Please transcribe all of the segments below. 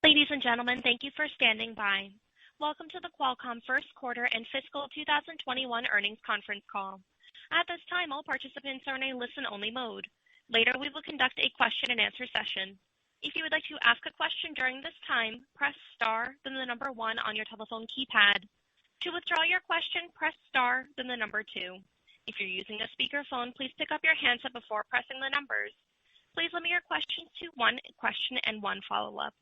Ladies and gentlemen, thank you for standing by. Welcome to the Qualcomm First Quarter and Fiscal 2021 Earnings Conference Call. At this time, all participants are in a listen-only mode. Later, we will conduct a question-and-answer session. If you would like to ask a question during this time, press star, then the number 1 on your telephone keypad. To withdraw your question, press star, then the number 2. If you're using a speakerphone, please pick up your handset before pressing the numbers. Please limit your questions to 1 question and 1 follow-up.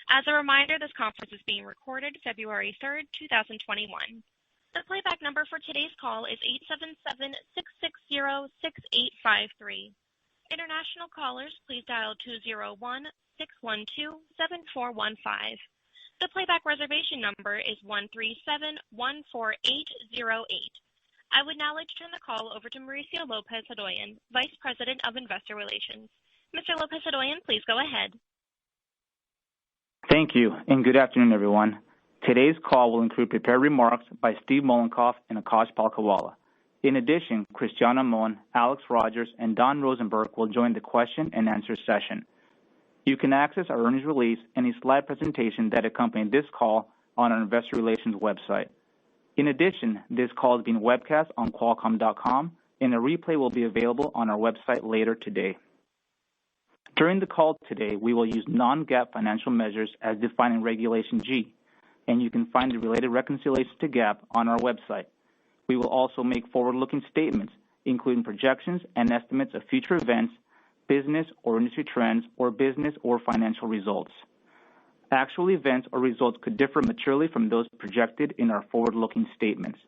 As a reminder, this conference is being recorded February 3rd, 2021. The playback number for today's call is 877-660-6853. International callers, please dial 201-612-7415. The playback reservation number is 137-14808. I would now like to turn the call over to Mauricio Lopez-Hodoyan, Vice President of Investor Relations. Mr. Lopez-Hodoyan, please go ahead. Thank you, and good afternoon, everyone. Today's call will include prepared remarks by Steve Mullenkov and Akash Palkhiwala. In addition, Cristiano Amon, Alex Rogers, and Don Rosenberg will join the question-and-answer session. You can access our earnings release and a slide presentation that accompany this call on our Investor Relations website. In addition, this call is being webcast on Qualcomm.com, and a replay will be available on our website later today. During the call today, we will use non-GAAP financial measures as defined in Regulation G, and you can find the related reconciliation to GAAP on our website. We will also make forward-looking statements, including projections and estimates of future events, business or industry trends, or business or financial results. Actual events or results could differ materially from those projected in our forward-looking statements.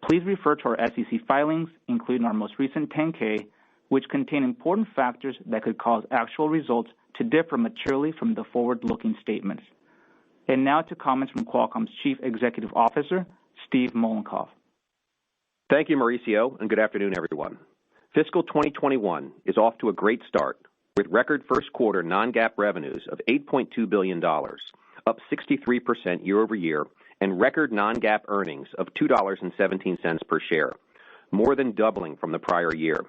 Please refer to our SEC filings, including our most recent 10-K, which contain important factors that could cause actual results to differ materially from the forward-looking statements. And now to comments from Qualcomm's Chief Executive Officer, Steve Mullenkov. Thank you, Mauricio, and good afternoon, everyone. Fiscal 2021 is off to a great start with record first quarter non-GAAP revenues of $8.2 billion, up 63% year over year, and record non-GAAP earnings of $2.17 per share, more than doubling from the prior year.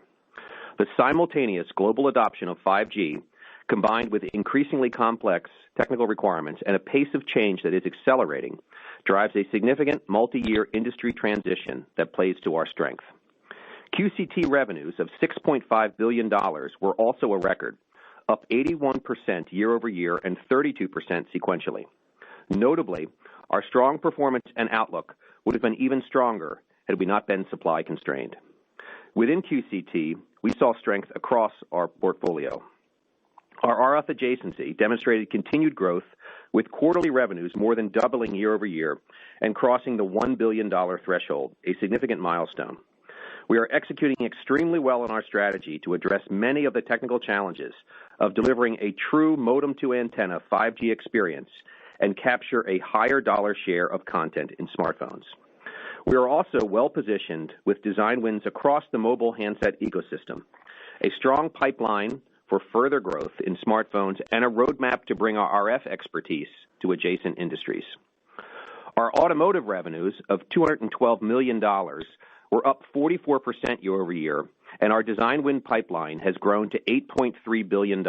The simultaneous global adoption of 5G, combined with increasingly complex technical requirements and a pace of change that is accelerating, drives a significant multi-year industry transition that plays to our strength. QCT revenues of $6.5 billion were also a record, up 81% year over year and 32% sequentially. Notably, our strong performance and outlook would have been even stronger had we not been supply constrained. Within QCT, we saw strength across our portfolio. Our RF adjacency demonstrated continued growth with quarterly revenues more than doubling year over year and crossing the $1 billion threshold, a significant milestone. We are executing extremely well on our strategy to address many of the technical challenges of delivering a true modem-to-antenna 5G experience and capture a higher dollar share of content in smartphones. We are also well-positioned with design wins across the mobile handset ecosystem, a strong pipeline for further growth in smartphones, and a roadmap to bring our RF expertise to adjacent industries. Our automotive revenues of $212 million were up 44% year over year, and our design win pipeline has grown to $8.3 billion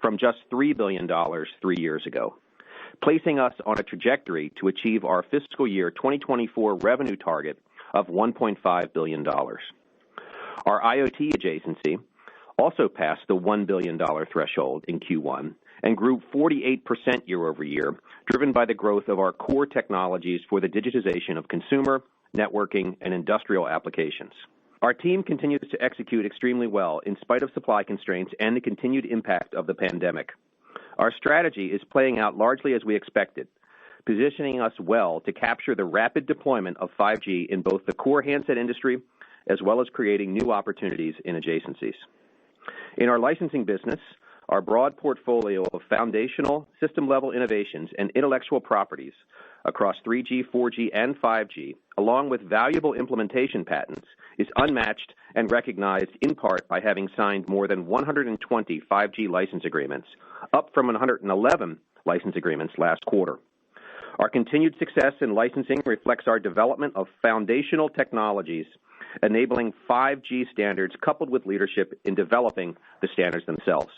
from just $3 billion 3 years ago, placing us on a trajectory to achieve our fiscal year 2024 revenue target of $1.5 billion. Our IoT adjacency also passed the $1 billion threshold in Q1 and grew 48% year over year, driven by the growth of our core technologies for the digitization of consumer, networking, and industrial applications. Our team continues to execute extremely well in spite of supply constraints and the continued impact of the pandemic. Our strategy is playing out largely as we expected, positioning us well to capture the rapid deployment of 5G in both the core handset industry as well as creating new opportunities in adjacencies. In our licensing business, our broad portfolio of foundational system-level innovations and intellectual properties across 3G, 4G, and 5G, along with valuable implementation patents, is unmatched and recognized in part by having signed more than 120 5G license agreements, up from 111 license agreements last quarter. Our continued success in licensing reflects our development of foundational technologies enabling 5G standards coupled with leadership in developing the standards themselves.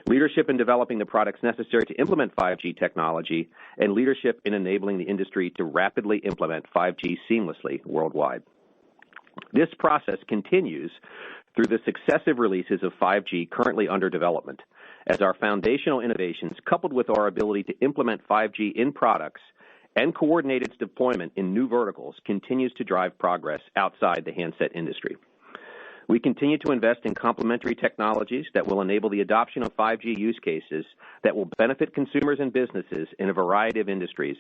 leadership in developing the products necessary to implement 5G technology, and leadership in enabling the industry to rapidly implement 5G seamlessly worldwide. This process continues through the successive releases of 5G currently under development, as our foundational innovations, coupled with our ability to implement 5G in products and coordinate its deployment in new verticals, continues to drive progress outside the handset industry. We continue to invest in complementary technologies that will enable the adoption of 5G use cases that will benefit consumers and businesses in a variety of industries,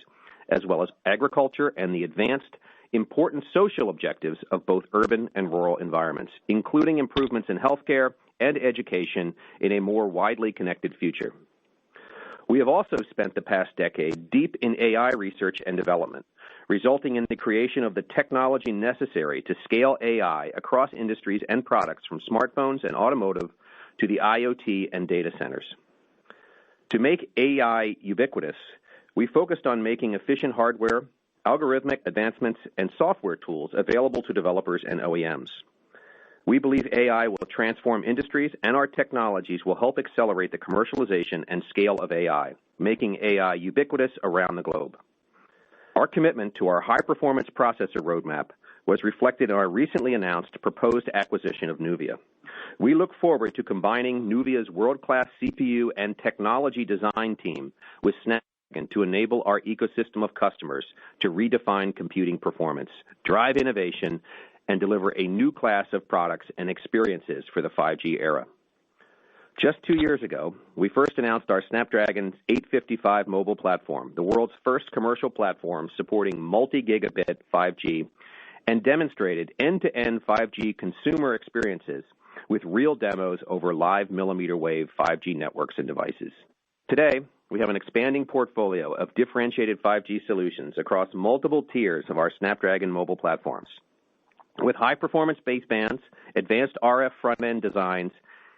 as well as agriculture and the advanced, important social objectives of both urban and rural environments, including improvements in healthcare and education in a more widely connected future. We have also spent the past decade deep in AI research and development, resulting in the creation of the technology necessary to scale AI across industries and products from smartphones and automotive to the IoT and data centers. To make AI ubiquitous, we focused on making efficient hardware, algorithmic advancements, and software tools available to developers and OEMs. We believe AI will transform industries, and our technologies will help accelerate the commercialization and scale of AI, making AI ubiquitous around the globe. Our commitment to our high-performance processor roadmap was reflected in our recently announced proposed acquisition of Nuvia. We look forward to combining Nuvia's world-class CPU and technology design team with Snapdragon to enable our ecosystem of customers to redefine computing performance, drive innovation, and deliver a new class of products and experiences for the 5G era. Just 2 years ago, we first announced our Snapdragon 855 mobile platform, the world's first commercial platform supporting multi-gigabit 5G, and demonstrated end-to-end 5G consumer experiences with real demos over live millimeter wave 5G networks and devices. Today, we have an expanding portfolio of differentiated 5G solutions across multiple tiers of our Snapdragon mobile platforms. With high-performance basebands, advanced RF front-end designs,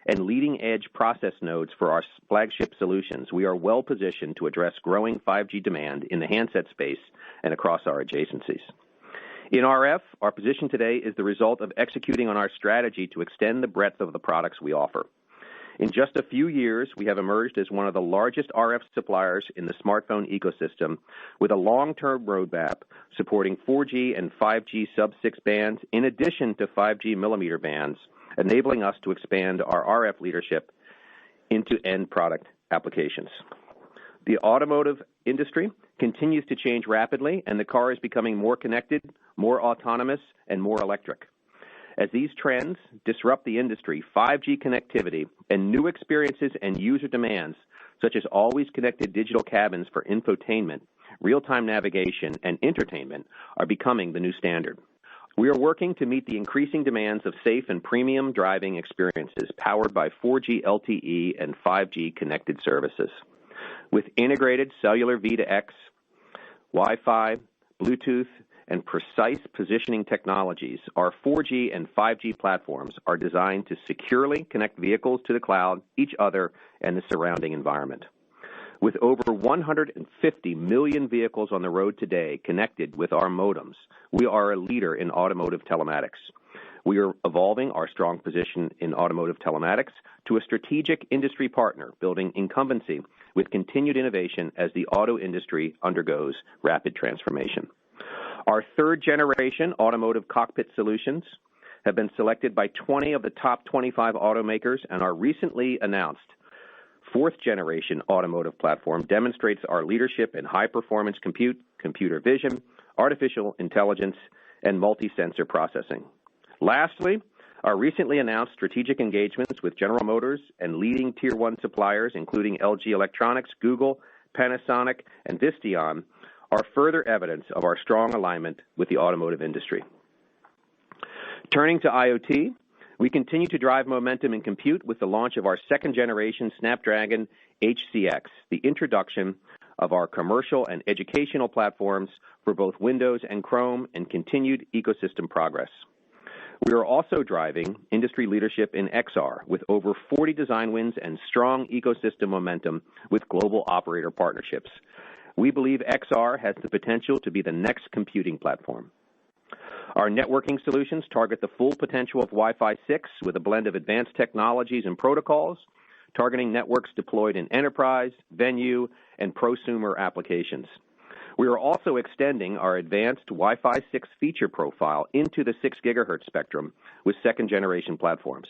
and leading-edge process nodes for our flagship solutions, we are well-positioned to address growing 5G demand in the handset space and across our adjacencies. In RF, our position today is the result of executing on our strategy to extend the breadth of the products we offer. In just a few years, we have emerged as one of the largest RF suppliers in the smartphone ecosystem, with a long-term roadmap supporting 4G and 5G sub-6 bands, in addition to 5G millimeter bands, enabling us to expand our RF leadership into end product applications. The automotive industry continues to change rapidly, and the car is becoming more connected, more autonomous, and more electric. As these trends disrupt the industry, 5G connectivity and new experiences and user demands, such as always connected digital cabins for infotainment, real-time navigation, and entertainment, are becoming the new standard. We are working to meet the increasing demands of safe and premium driving experiences powered by 4G LTE and 5G connected services. With integrated cellular V2X, Wi-Fi, Bluetooth, and precise positioning technologies, our 4G and 5G platforms are designed to securely connect vehicles to the cloud, each other, and the surrounding environment. With over 150 million vehicles on the road today connected with our modems, we are a leader in automotive telematics. We are evolving our strong position in automotive telematics to a strategic industry partner, building incumbency with continued innovation as the auto industry undergoes rapid transformation. Our third-generation automotive cockpit solutions have been selected by 20 of the top 25 automakers, and our recently announced fourth-generation automotive platform demonstrates our leadership in high-performance compute, computer vision, artificial intelligence, and multi-sensor processing. Lastly, our recently announced strategic engagements with General Motors and leading Tier 1 suppliers, including LG Electronics, Google, Panasonic, and Visteon, are further evidence of our strong alignment with the automotive industry. Turning to IoT, we continue to drive momentum in compute with the launch of our second-generation Snapdragon HCX, the introduction of our commercial and educational platforms for both Windows and Chrome, and continued ecosystem progress. We are also driving industry leadership in XR with over 40 design wins and strong ecosystem momentum with global operator partnerships. We believe XR has the potential to be the next computing platform. Our networking solutions target the full potential of Wi-Fi 6 with a blend of advanced technologies and protocols targeting networks deployed in enterprise, venue, and prosumer applications. We are also extending our advanced Wi-Fi 6 feature profile into the 6 GHz spectrum with second-generation platforms.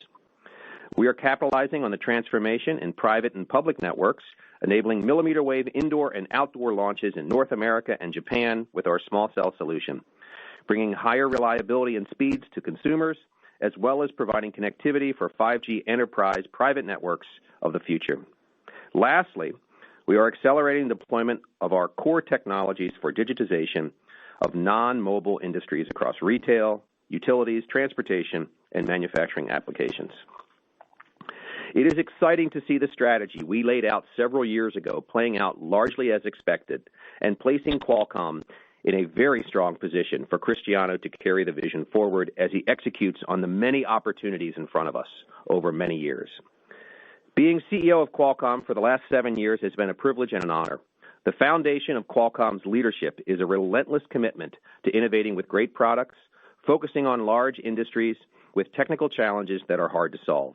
We are capitalizing on the transformation in private and public networks, enabling millimeter wave indoor and outdoor launches in North America and Japan with our small cell solution, bringing higher reliability and speeds to consumers, as well as providing connectivity for 5G enterprise private networks of the future. Lastly, we are accelerating deployment of our core technologies for digitization of non-mobile industries across retail, utilities, transportation, and manufacturing applications. It is exciting to see the strategy we laid out several years ago playing out largely as expected and placing Qualcomm in a very strong position for Cristiano to carry the vision forward as he executes on the many opportunities in front of us over many years. Being CEO of Qualcomm for the last 7 years has been a privilege and an honor. The foundation of Qualcomm's leadership is a relentless commitment to innovating with great products, focusing on large industries with technical challenges that are hard to solve.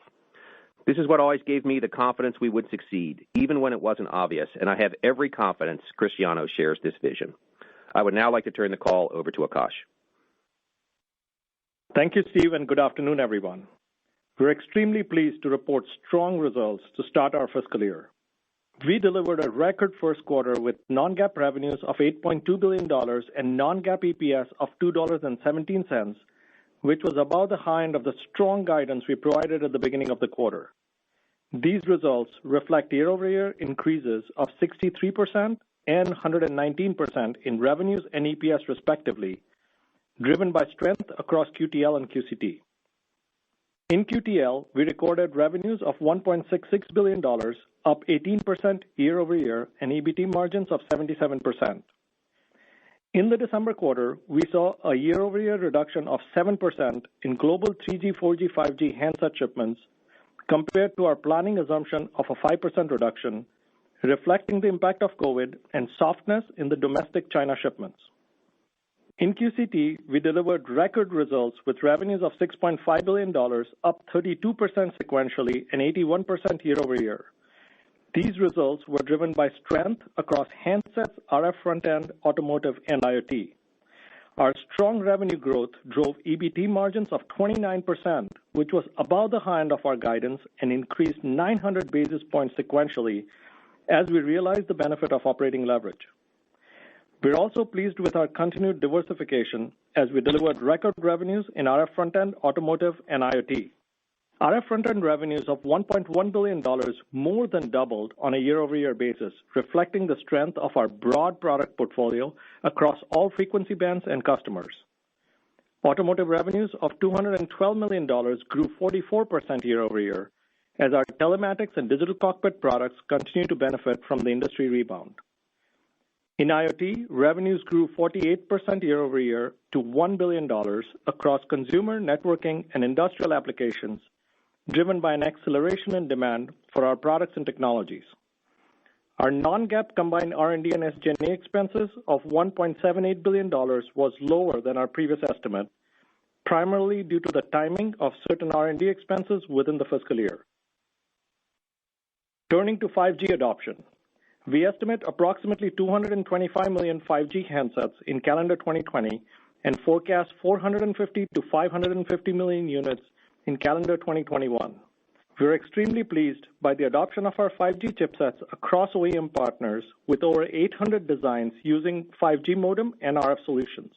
This is what always gave me the confidence we would succeed, even when it wasn't obvious, and I have every confidence Cristiano shares this vision. I would now like to turn the call over to Akash. Thank you, Steve, and good afternoon, everyone. We're extremely pleased to report strong results to start our fiscal year. We delivered a record first quarter with non-GAAP revenues of $8.2 billion and non-GAAP EPS of $2.17, which was above the high end of the strong guidance we provided at the beginning of the quarter. These results reflect year-over-year increases of 63% and 119% in revenues and EPS respectively, driven by strength across QTL and QCT. In QTL, we recorded revenues of $1.66 billion, up 18% year-over-year, and EBT margins of 77%. In the December quarter, we saw a year-over-year reduction of 7% in global 3G, 4G, 5G handset shipments compared to our planning assumption of a 5% reduction, reflecting the impact of COVID and softness in the domestic China shipments. In QCT, we delivered record results with revenues of $6.5 billion, up 32% sequentially and 81% year-over-year. These results were driven by strength across handsets, RF front-end, automotive, and IoT. Our strong revenue growth drove EBT margins of 29%, which was above the high end of our guidance and increased 900 basis points sequentially as we realized the benefit of operating leverage. We're also pleased with our continued diversification as we delivered record revenues in RF front-end, automotive, and IoT. RF front-end revenues of $1.1 billion more than doubled on a year-over-year basis, reflecting the strength of our broad product portfolio across all frequency bands and customers. Automotive revenues of $212 million grew 44% year-over-year as our telematics and digital cockpit products continue to benefit from the industry rebound. In IoT, revenues grew 48% year-over-year to $1 billion across consumer, networking, and industrial applications, driven by an acceleration in demand for our products and technologies. Our non-GAAP combined R&D and SG&A expenses of $1.78 billion was lower than our previous estimate, primarily due to the timing of certain R&D expenses within the fiscal year. Turning to 5G adoption. We estimate approximately 225 million 5G handsets in calendar 2020 and forecast 450 to 550 million units in calendar 2021. We're extremely pleased by the adoption of our 5G chipsets across OEM partners with over 800 designs using 5G modem and RF solutions.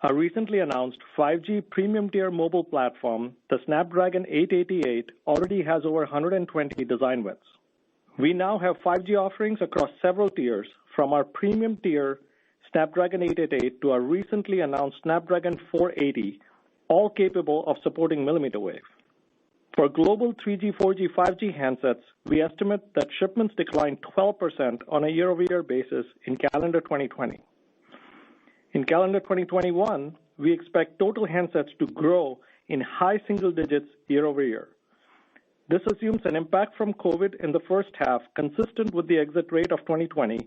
Our recently announced 5G premium tier mobile platform, the Snapdragon 888, already has over 120 design wins. We now have 5G offerings across several tiers, from our premium tier Snapdragon 888 to our recently announced Snapdragon 480, all capable of supporting millimeter wave. For global 3G, 4G, 5G handsets, we estimate that shipments declined 12% on a year-over-year basis in calendar 2020. In calendar 2021, we expect total handsets to grow in high single digits year-over-year. This assumes an impact from COVID in the first half, consistent with the exit rate of 2020,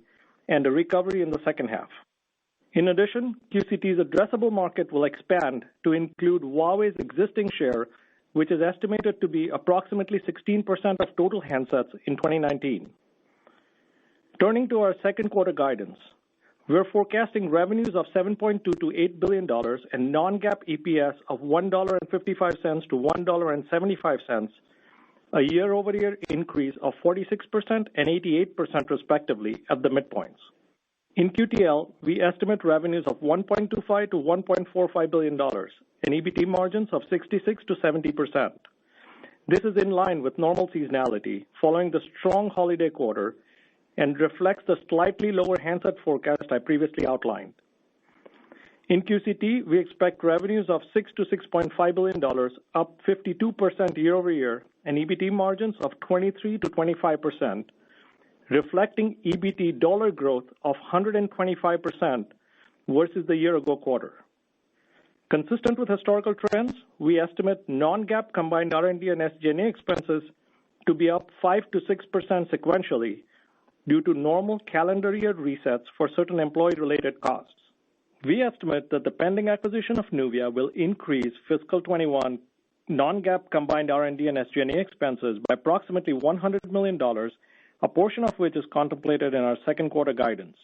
and a recovery in the second half. In addition, QCT's addressable market will expand to include Huawei's existing share which is estimated to be approximately 16% of total handsets in 2019. Turning to our second quarter guidance, we're forecasting revenues of $7.2 to $8 billion and non-GAAP EPS of $1.55 to $1.75, a year-over-year increase of 46% and 88% respectively at the midpoints. In QTL, we estimate revenues of $1.25 to $1.45 billion and EBT margins of 66 to 70%. This is in line with normal seasonality following the strong holiday quarter and reflects the slightly lower handset forecast I previously outlined. In QCT, we expect revenues of $6 to $6.5 billion, up 52% year-over-year, and EBT margins of 23 to 25%, reflecting EBT dollar growth of 125% versus the year-ago quarter. Consistent with historical trends, we estimate non-GAAP combined R&D and SG&A expenses to be up 5 to 6% sequentially due to normal calendar year resets for certain employee-related costs. We estimate that the pending acquisition of Nuvia will increase fiscal 21 non-GAAP combined R&D and SG&A expenses by approximately $100 million, a portion of which is contemplated in our second quarter guidance.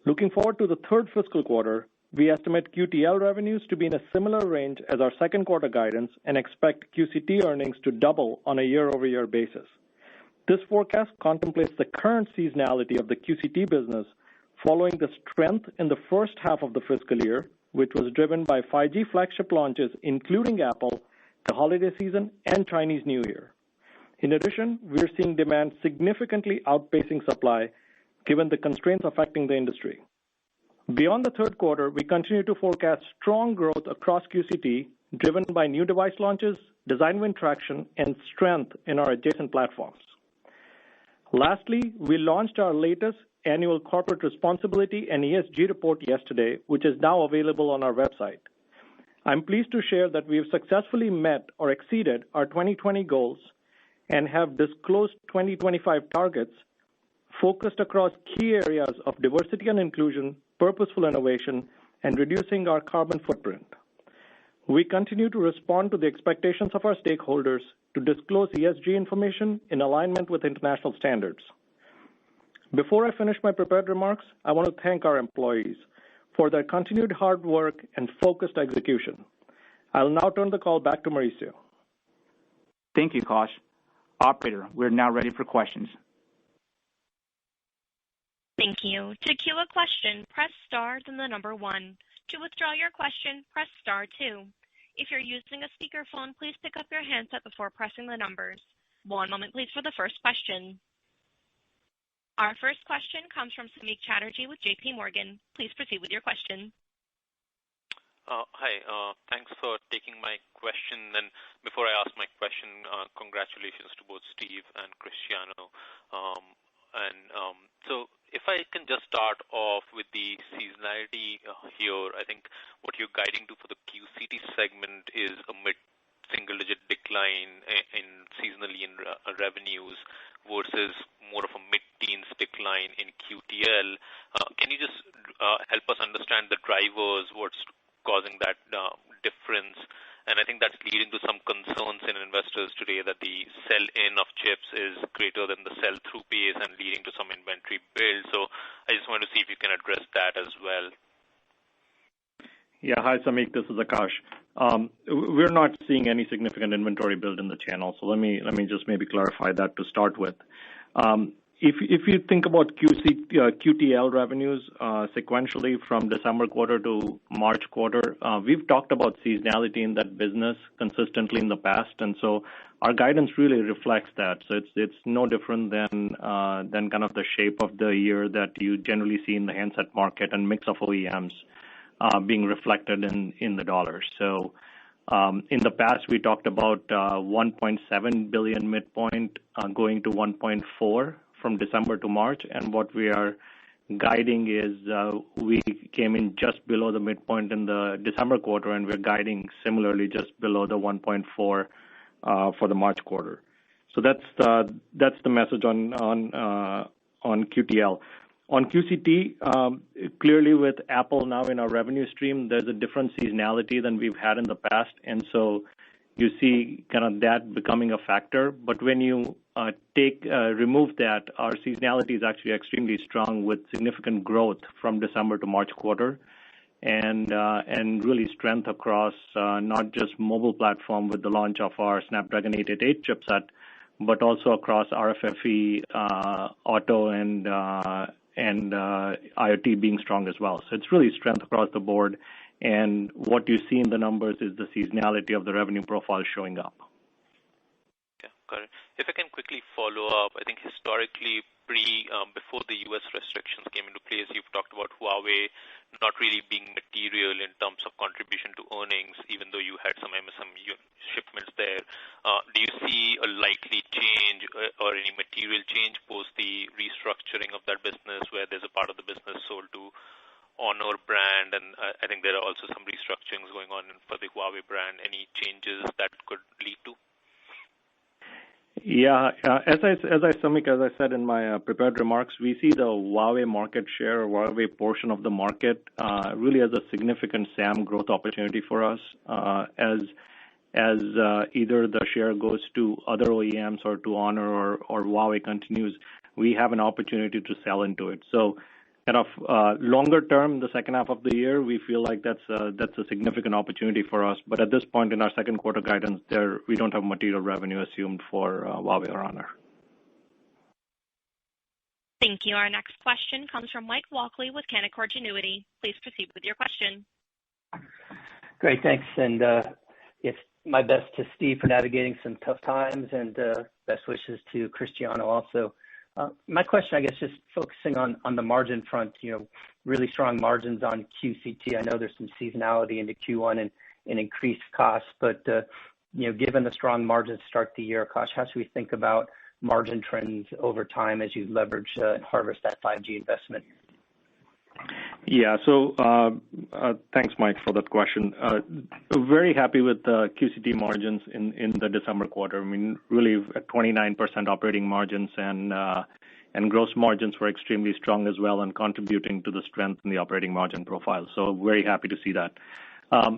Looking forward to the third fiscal quarter, we estimate QTL revenues to be in a similar range as our second quarter guidance and expect QCT earnings to double on a year-over-year basis. This forecast contemplates the current seasonality of the QCT business following the strength in the first half of the fiscal year, which was driven by 5G flagship launches, including Apple, the holiday season, and Chinese New Year. In addition, we're seeing demand significantly outpacing supply given the constraints affecting the industry. Beyond the third quarter, we continue to forecast strong growth across QCT, driven by new device launches, design win traction, and strength in our adjacent platforms. Lastly, we launched our latest annual corporate responsibility and ESG report yesterday, which is now available on our website. I'm pleased to share that we have successfully met or exceeded our 2020 goals and have disclosed 2025 targets focused across key areas of diversity and inclusion, purposeful innovation, and reducing our carbon footprint. We continue to respond to the expectations of our stakeholders to disclose ESG information in alignment with international standards. Before I finish my prepared remarks, I want to thank our employees for their continued hard work and focused execution. I'll now turn the call back to Mauricio. Thank you, Kash. Operator, we're now ready for questions. Thank you. To queue a question, press star, then the number 1. To withdraw your question, press star 2. If you're using a speakerphone, please pick up your handset before pressing the numbers. One moment, please, for the first question. Our first question comes from Samik Chatterjee with JP Morgan. Please proceed with your question. Hi, thanks for taking my question. And before I ask my question, congratulations to both Steve and Cristiano. So if I can just start off with the seasonality here, I think what you're guiding to for the QCT segment is a mid-single-digit decline seasonally in revenues versus more of a mid-teens decline in QTL. Can you just help us understand the drivers, what's causing that difference? And I think that's leading to some concerns in investors today that the sell-in of chips is greater than the sell-through pace and leading to some inventory build. So I just wanted to see if you can address that as well. Yeah, hi Samik, this is Akash. We're not seeing any significant inventory build in the channel, so let me just maybe clarify that to start with. If you think about QTL revenues sequentially from December quarter to March quarter, we've talked about seasonality in that business consistently in the past, and so our guidance really reflects that. So it's no different than kind of the shape of the year that you generally see in the handset market and mix of OEMs being reflected in the dollars. So in the past, we talked about 1.7 billion midpoint going to 1.4 from December to March, and what we are guiding is we came in just below the midpoint in the December quarter, and we're guiding similarly just below the 1.4 for the March quarter. So that's the message on QTL. On QCT, clearly with Apple now in our revenue stream, there's a different seasonality than we've had in the past, and so you see kind of that becoming a factor. But when you remove that, our seasonality is actually extremely strong with significant growth from December to March quarter, and really strength across not just mobile platform with the launch of our Snapdragon 888 chipset, but also across RFFE, auto, and IoT being strong as well. So it's really strength across the board. And what you see in the numbers is the seasonality of the revenue profile showing up. Okay, got it. If I can quickly follow up, I think historically, before the U.S. restrictions came into place, you've talked about Huawei not really being material in terms of contribution to earnings, even though you had some MSM shipments there. Do you see a likely change or any material change post the restructuring of that business, where there's a part of the business sold to Honor brand, and I think there are also some restructurings going on for the Huawei brand. Any changes that could lead to? Yeah, as I said in my prepared remarks, we see the Huawei market share, or Huawei portion of the market, really as a significant SAM growth opportunity for us. As either the share goes to other OEMs or to Honor or Huawei continues, we have an opportunity to sell into it. So, kind of longer term, the second half of the year, we feel like that's a significant opportunity for us. But at this point in our second quarter guidance, we don't have material revenue assumed for Huawei or Honor. Thank you. Our next question comes from Mike Walkley with Canaccord Genuity. Please proceed with your question. Great, thanks. And it's my best to Steve for navigating some tough times, and best wishes to Cristiano also. My question, I guess, just focusing on the margin front, really strong margins on QCT. I know there's some seasonality into Q1 and increased costs, but, given the strong margins to start the year, Akash, how should we think about margin trends over time as you leverage and harvest that 5G investment? Yeah, so thanks, Mike, for that question. Very happy with the QCT margins in the December quarter. I mean, really at 29% operating margins, and gross margins were extremely strong as well, and contributing to the strength in the operating margin profile. So very happy to see that.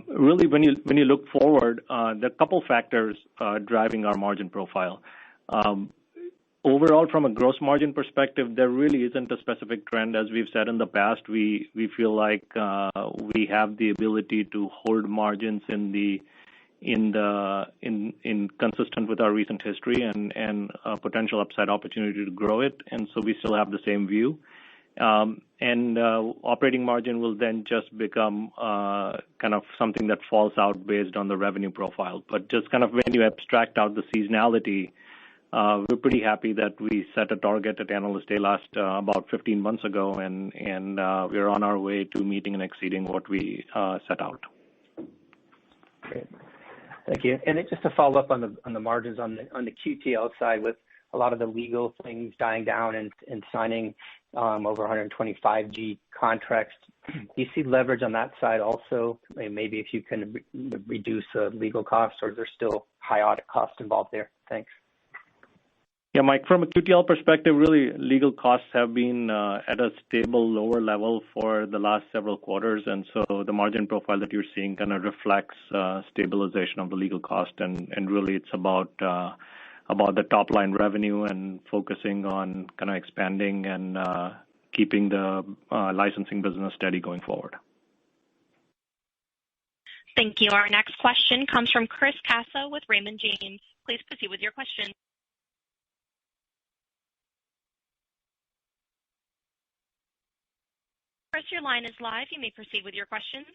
Really, when you look forward, there are a couple factors driving our margin profile. Overall, from a gross margin perspective, there really isn't a specific trend. As we've said in the past, we feel like we have the ability to hold margins in consistent with our recent history, and potential upside opportunity to grow it. And so we still have the same view. And operating margin will then just become kind of something that falls out based on the revenue profile. But just kind of when you abstract out the seasonality, we're pretty happy that we set a target at Analyst Day about 15 months ago, and we're on our way to meeting and exceeding what we set out. Great, thank you. And just to follow up on the margins on the QTL side, with a lot of the legal things dying down and signing over 125 5G contracts, do you see leverage on that side also? Maybe if you can reduce legal costs, or is there still high audit costs involved there? Thanks. Yeah, Mike, from a QTL perspective, really legal costs have been at a stable lower level for the last several quarters, and so the margin profile that you're seeing kind of reflects stabilization of the legal cost, and really it's about the top line revenue and focusing on kind of expanding and keeping the licensing business steady going forward. Thank you. Our next question comes from Chris Caso with Raymond James. Please proceed with your question. Chris, your line is live. You may proceed with your questions.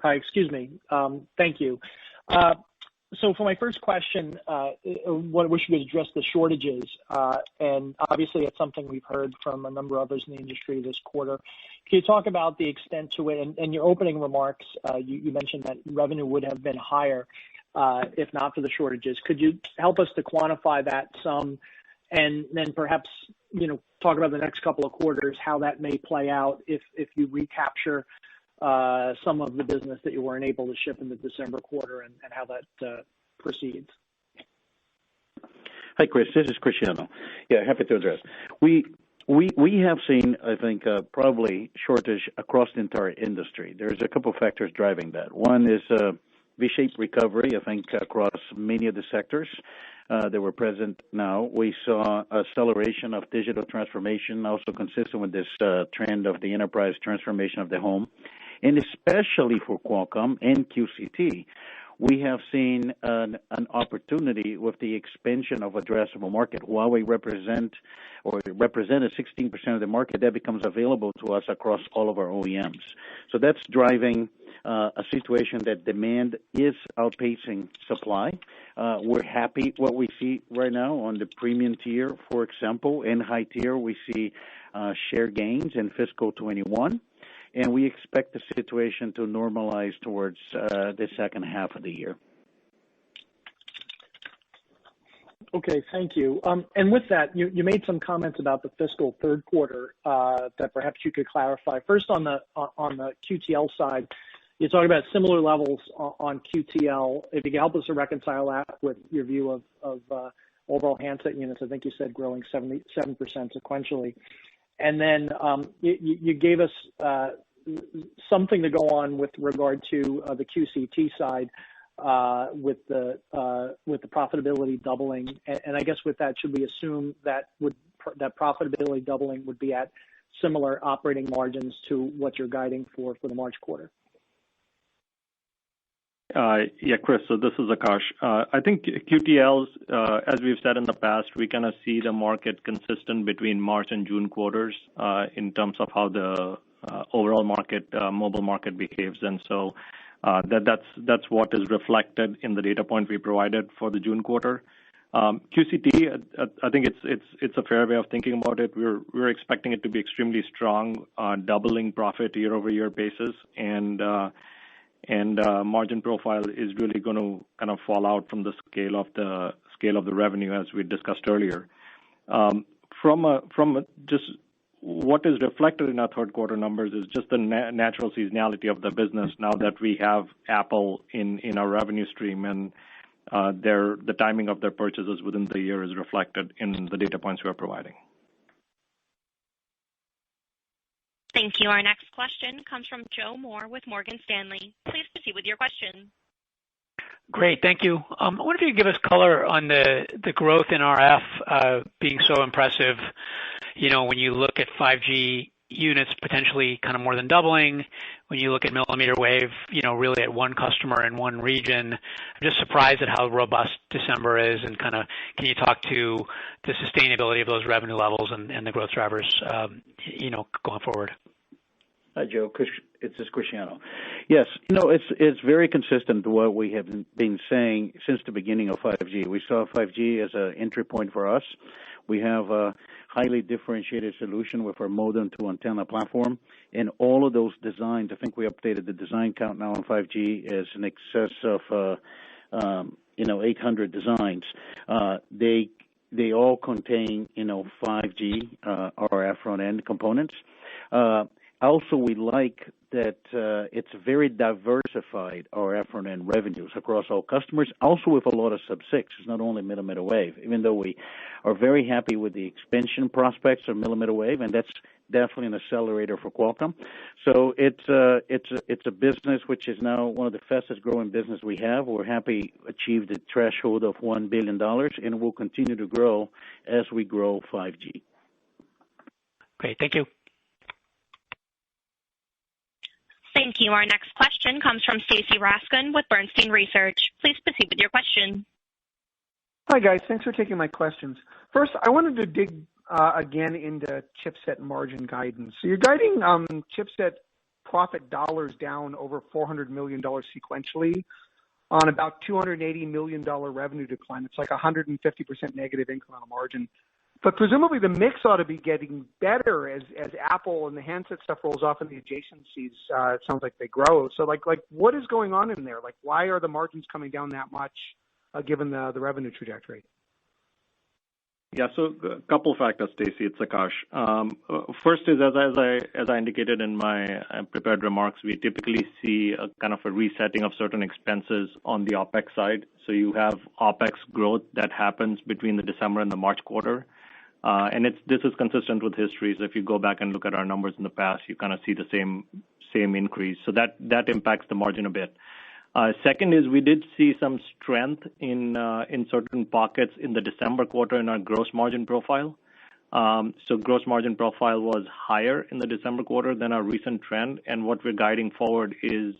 Hi, excuse me. Thank you. So for my first question, I wish you could address the shortages. And obviously it's something we've heard from a number of others in the industry this quarter. Can you talk about the extent to it? And in your opening remarks, you mentioned that revenue would have been higher if not for the shortages. Could you help us to quantify that some, and then perhaps talk about the next couple of quarters, how that may play out if you recapture some of the business that you weren't able to ship in the December quarter, and how that proceeds? Hi, Chris. This is Cristiano. Yeah, happy to address. We have seen, I think, probably shortage across the entire industry. There's a couple of factors driving that. One is V-shaped recovery, I think, across many of the sectors that were present now. We saw acceleration of digital transformation, also consistent with this trend of the enterprise transformation of the home. And especially for Qualcomm and QCT, we have seen an opportunity with the expansion of addressable market. Huawei represented 16% of the market that becomes available to us across all of our OEMs. So that's driving a situation that demand is outpacing supply. We're happy what we see right now on the premium tier, for example. In high tier, we see share gains in fiscal 21. And we expect the situation to normalize towards the second half of the year. Okay, thank you. And with that, you made some comments about the fiscal third quarter that perhaps you could clarify. First, on the QTL side, you talk about similar levels on QTL. If you can help us to reconcile that with your view of overall handset units, I think you said growing 77% sequentially. And then you gave us something to go on with regard to the QCT side with the profitability doubling. And I guess with that, should we assume that profitability doubling would be at similar operating margins to what you're guiding for the March quarter? Yeah, Chris, so this is Akash. I think QTLs, as we've said in the past, we kind of see the market consistent between March and June quarters in terms of how the overall market, mobile market behaves. And so that's what is reflected in the data point we provided for the June quarter. QCT, I think it's a fair way of thinking about it. We're expecting it to be extremely strong, doubling profit year-over-year basis, and margin profile is really going to kind of fall out from the scale of the revenue as we discussed earlier. From just what is reflected in our third quarter numbers is just the natural seasonality of the business now that we have Apple in our revenue stream, and the timing of their purchases within the year is reflected in the data points we are providing. Thank you. Our next question comes from Joe Moore with Morgan Stanley. Please proceed with your question. Great, thank you. I wonder if you could give us color on the growth in RF being so impressive. You know, when you look at 5G units potentially kind of more than doubling, when you look at millimeter wave, you know, really at one customer in one region. I'm just surprised at how robust December is, and kind of can you talk to the sustainability of those revenue levels and the growth drivers, you know, going forward? Hi, Joe. This is Cristiano. Yes, you know, it's very consistent to what we have been saying since the beginning of 5G. We saw 5G as an entry point for us. We have a highly differentiated solution with our modem to antenna platform, and all of those designs, I think we updated the design count now on 5G is in excess of 800 designs. They all contain 5G RF front end components. Also, we like that it's very diversified RF front end revenues across all customers, also with a lot of sub-6. It's not only millimeter wave, even though we are very happy with the expansion prospects of millimeter wave, and that's definitely an accelerator for Qualcomm. So it's a business which is now one of the fastest growing business we have. We're happy to achieve the threshold of $1 billion, and we'll continue to grow as we grow 5G. Great, thank you. Thank you. Our next question comes from Stacy Rasgon with Bernstein Research. Please proceed with your question. Hi, guys. Thanks for taking my questions. First, I wanted to dig again into chipset margin guidance. So you're guiding chipset profit dollars down over $400 million sequentially on about $280 million revenue decline. It's like 150% negative incremental margin. But presumably the mix ought to be getting better as Apple and the handset stuff rolls off and the adjacencies, it sounds like they grow. So like what is going on in there? Like, why are the margins coming down that much given the revenue trajectory? Yeah, so a couple of factors, Stacy. It's Akash. First is, as I indicated in my prepared remarks, we typically see a kind of a resetting of certain expenses on the OPEX side. So you have OPEX growth that happens between the December and the March quarter. And this is consistent with history. So if you go back and look at our numbers in the past, you kind of see the same increase. So that impacts the margin a bit. Second is we did see some strength in certain pockets in the December quarter in our gross margin profile. So gross margin profile was higher in the December quarter than our recent trend, and what we're guiding forward is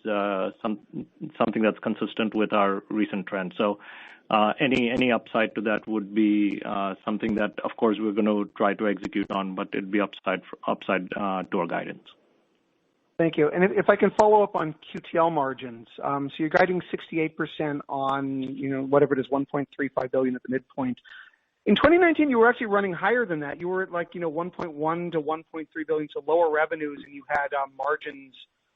something that's consistent with our recent trend. So any upside to that would be something that, of course, we're going to try to execute on, but it'd be upside to our guidance. Thank you. And if I can follow up on QTL margins, so you're guiding 68% on, whatever it is, 1.35 billion at the midpoint. In 2019, you were actually running higher than that. You were at 1.1 to 1.3 billion, so lower revenues, and you had margins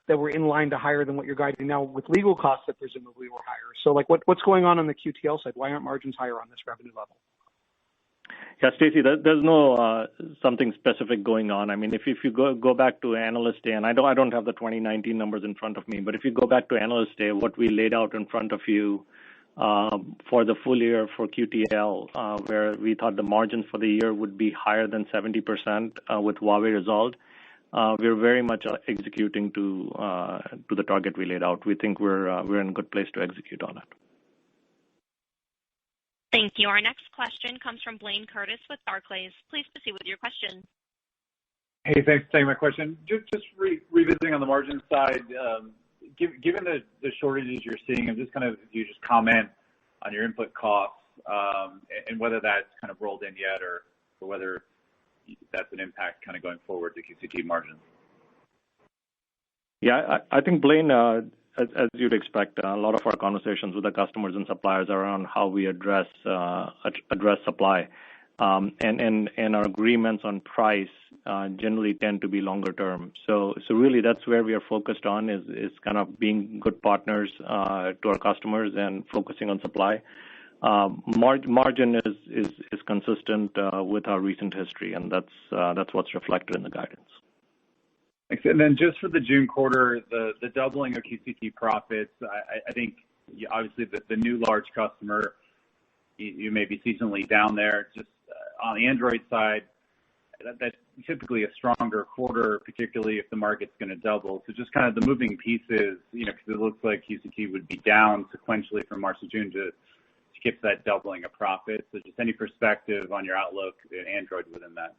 that were in line to higher than what you're guiding now with legal costs that presumably were higher. So what's going on the QTL side? Why aren't margins higher on this revenue level? Yeah, Stacy, there's no something specific going on. I mean, if you go back to Analyst Day, and I don't have the 2019 numbers in front of me, but if you go back to Analyst Day, what we laid out in front of you for the full year for QTL, where we thought the margins for the year would be higher than 70% with Huawei resolved, we're very much executing to the target we laid out. We think we're in a good place to execute on it. Thank you. Our next question comes from Blaine Curtis with Barclays. Please proceed with your question. Hey, thanks for taking my question. Just revisiting on the margin side, given the shortages you're seeing, and just if you just comment on your input costs and whether that's kind of rolled in yet or whether that's an impact kind of going forward to QCT margins. Yeah, I think, Blaine, as you'd expect, a lot of our conversations with the customers and suppliers are around how we address supply, and our agreements on price generally tend to be longer term. So really, that's where we are focused on is kind of being good partners to our customers and focusing on supply. Margin is consistent with our recent history, and that's what's reflected in the guidance. Thanks. And then just for the June quarter, the doubling of QCT profits, I think obviously the new large customer, you may be seasonally down there. Just on the Android side, that's typically a stronger quarter, particularly if the market's going to double. So just kind of the moving pieces, because it looks like QCT would be down sequentially from March to June to skip that doubling of profits. So just any perspective on your outlook at Android within that.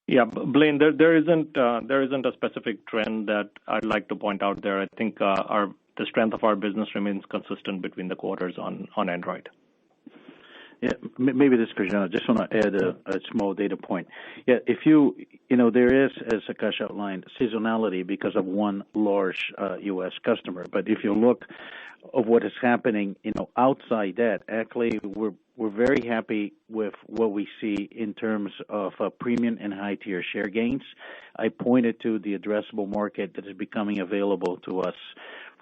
Yeah, Blaine, there isn't a specific trend that I'd like to point out there. I think the strength of our business remains consistent between the quarters on Android. Yeah, maybe this, Cristiano. I just want to add a small data point. Yeah, if there is, as Akash outlined, seasonality because of one large U.S. customer. But if you look of what is happening, outside that, actually, we're very happy with what we see in terms of premium and high tier share gains. I pointed to the addressable market that is becoming available to us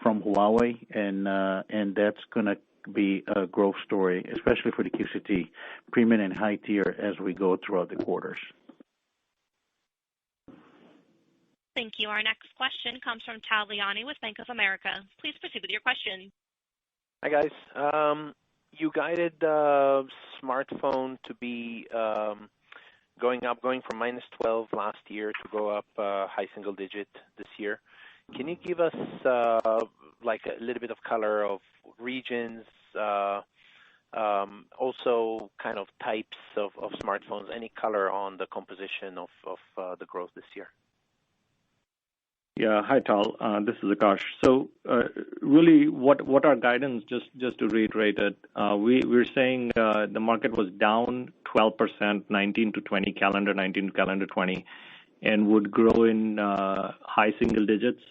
from Huawei, and that's going to be a growth story, especially for the QCT premium and high tier as we go throughout the quarters. Thank you. Our next question comes from Tal Liani with Bank of America. Please proceed with your question. Hi, guys. You guided smartphone to be going from -12 last year to go up high single digit this year. Can you give us a little bit of color of regions, also kind of types of smartphones, any color on the composition of the growth this year? Yeah, hi Tal, this is Akash. So really what our guidance, just to reiterate it, we're saying the market was down 12%, 19 to 20, calendar 19 to calendar 20, and would grow in high single digits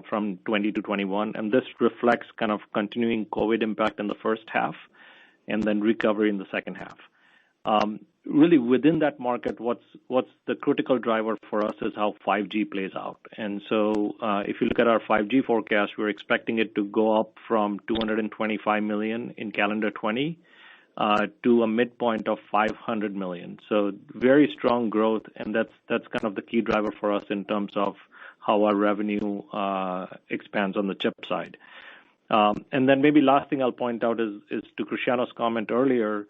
from 20 to 21. And this reflects kind of continuing COVID impact in the first half and then recovery in the second half. Really within that market, what's the critical driver for us is how 5G plays out. And so if you look at our 5G forecast, we're expecting it to go up from 225 million in calendar 20 to a midpoint of 500 million. So very strong growth, and that's kind of the key driver for us in terms of how our revenue expands on the chip side. And then maybe last thing I'll point out is to Cristiano's comment earlier.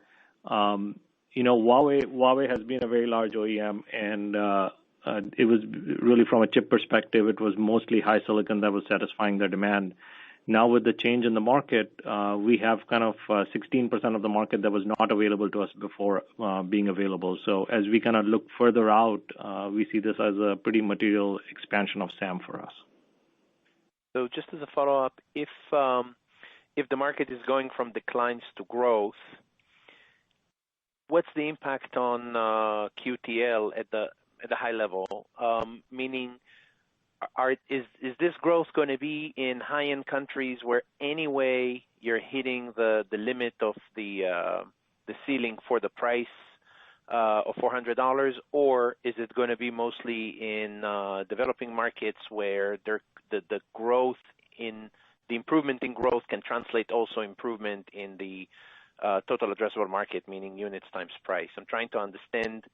Huawei has been a very large OEM, and it was really from a chip perspective, it was mostly high silicon that was satisfying their demand. Now with the change in the market, we have kind of 16% of the market that was not available to us before being available. So as we kind of look further out, we see this as a pretty material expansion of SAM for us. So just as a follow-up, if the market is going from declines to growth, what's the impact on QTL at the high level? Meaning, is this growth going to be in high-end countries where anyway you're hitting the limit of the ceiling for the price of $400, or is it going to be mostly in developing markets where the growth in the improvement in growth can translate also improvement in the total addressable market, meaning units times price? I'm trying to understand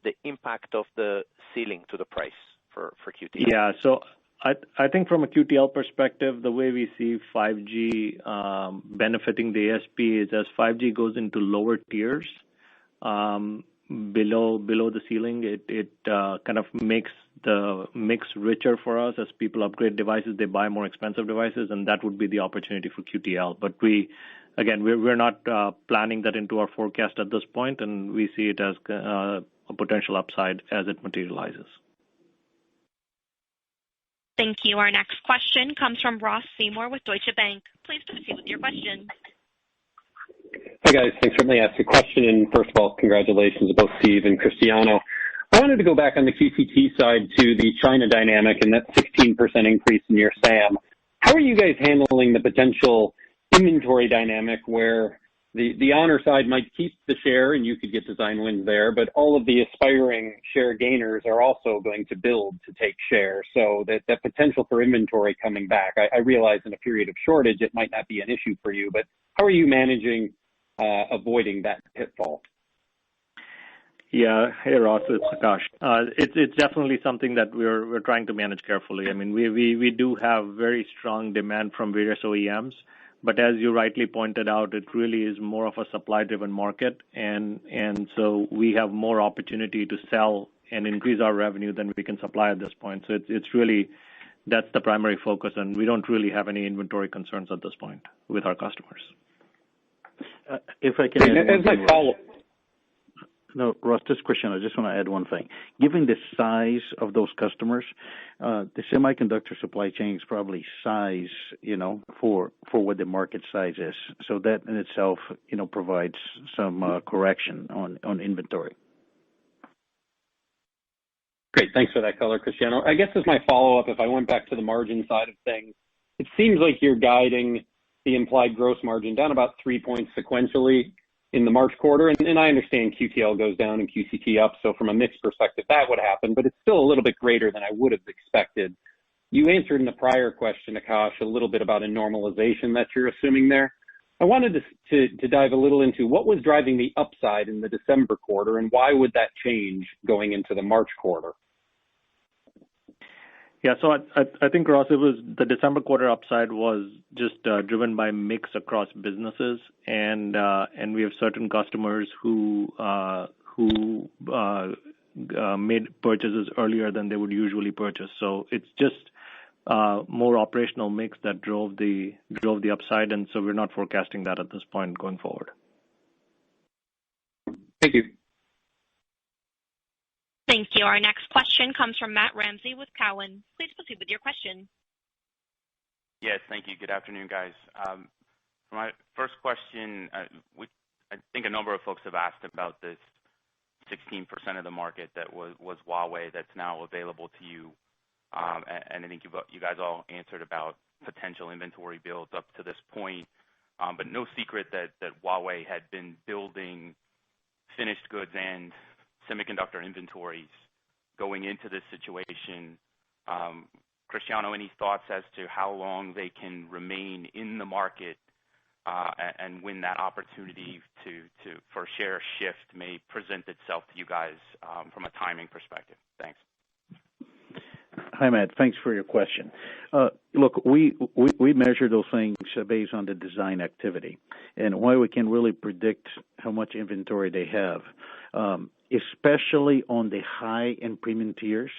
the impact of the ceiling to the price for QTL. Yeah, so I think from a QTL perspective, the way we see 5G benefiting the ASP is as 5G goes into lower tiers, below the ceiling, it kind of makes the mix richer for us. As people upgrade devices, they buy more expensive devices, and that would be the opportunity for QTL. But we're not planning that into our forecast at this point, and we see it as a potential upside as it materializes. Thank you. Our next question comes from Ross Seymour with Deutsche Bank. Please proceed with your question. Hi, guys. Thanks for letting me ask a question. And first of all, congratulations to both Steve and Cristiano. I wanted to go back on the QCT side to the China dynamic and that 16% increase in your SAM. How are you guys handling the potential inventory dynamic where the Honor side might keep the share and you could get design wins there, but all of the aspiring share gainers are also going to build to take share. So that potential for inventory coming back, I realize in a period of shortage it might not be an issue for you, but how are you managing avoiding that pitfall? Yeah. Hey, Ross, it's Akash. It's definitely something that we're trying to manage carefully. I mean, we do have very strong demand from various OEMs, but as you rightly pointed out, it really is more of a supply-driven market, and so we have more opportunity to sell and increase our revenue than we can supply at this point. So it's really, that's the primary focus, and we don't really have any inventory concerns at this point with our customers. If I can add as my follow-up. No, Ross, this question, I just want to add one thing. Given the size of those customers, the semiconductor supply chain is probably size, for what the market size is. So that in itself, provides some correction on inventory. Great. Thanks for that color, Cristiano. I guess as my follow-up, if I went back to the margin side of things, it seems like you're guiding the implied gross margin down about 3 points sequentially in the March quarter. And I understand QTL goes down and QCT up, so from a mix perspective, that would happen, but it's still a little bit greater than I would have expected. You answered in the prior question, Akash, a little bit about a normalization that you're assuming there. I wanted to dive a little into what was driving the upside in the December quarter, and why would that change going into the March quarter? Yeah, so I think, Ross, it was the December quarter upside was just driven by mix across businesses, and we have certain customers who made purchases earlier than they would usually purchase. So it's just more operational mix that drove the upside, and so we're not forecasting that at this point going forward. Thank you. Thank you. Our next question comes from Matt Ramsey with Cowen. Please proceed with your question. Yes, thank you. Good afternoon, guys. For my first question, I think a number of folks have asked about this 16% of the market that was Huawei that's now available to you. And I think you guys all answered about potential inventory builds up to this point. But no secret that Huawei had been building finished goods and semiconductor inventories going into this situation. Cristiano, any thoughts as to how long they can remain in the market and when that opportunity for share shift may present itself to you guys from a timing perspective? Thanks. Hi, Matt. Thanks for your question. Look, we measure those things based on the design activity and why we can really predict how much inventory they have, especially on the high and premium tiers,